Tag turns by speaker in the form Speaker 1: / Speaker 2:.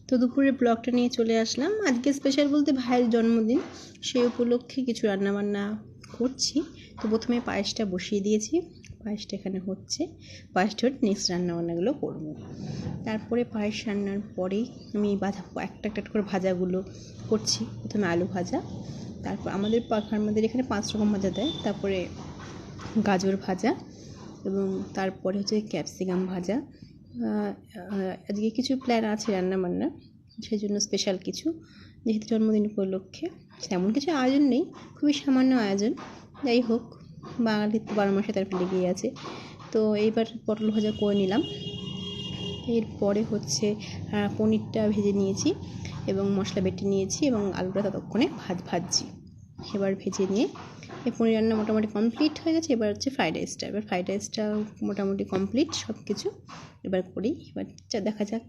Speaker 1: তো দুপুরে ব্লগটা নিয়ে চলে আসলাম। আজকে স্পেশাল বলতে ভাইয়ের জন্মদিন, সেই উপলক্ষে কিছু রান্নাবান্না করছি। তো প্রথমে পায়েসটা বসিয়ে দিয়েছি, পায়েসটা এখানে হচ্ছে, পায়েসটা নেক্সট রান্নাবান্নাগুলো করবো। তারপরে পায়েস রান্নার পরেই আমি একটা একটা করে ভাজাগুলো করছি। প্রথমে আলু ভাজা, তারপর আমাদের এখানে 5 রকম ভাজা দেয়, তারপরে গাজর ভাজা এবং তারপরে হচ্ছে ক্যাপসিকাম ভাজা। আজকে কিছু প্ল্যান আছে রান্নাবান্না, সেই জন্য স্পেশাল কিছু, যেহেতু জন্মদিন উপলক্ষে তেমন কিছু আয়োজন নেই, খুবই সামান্য আয়োজন। যাই হোক, বাঙালির তো 12 মাসে তার লেগেই আছে। তো এইবার পটল ভাজা করে নিলাম। এরপরে হচ্ছে পনিরটা ভেজে নিয়েছি এবং মশলা বেটে নিয়েছি এবং আলুটা ততক্ষণে ভাজছি। এবার ভেজে নিয়ে এই পনির রান্না মোটামুটি কমপ্লিট হয়ে গেছে। এবার হচ্ছে ফ্রাইড রাইসটা মোটামুটি কমপ্লিট সব কিছু। এবার করি, এবার দেখা যাক।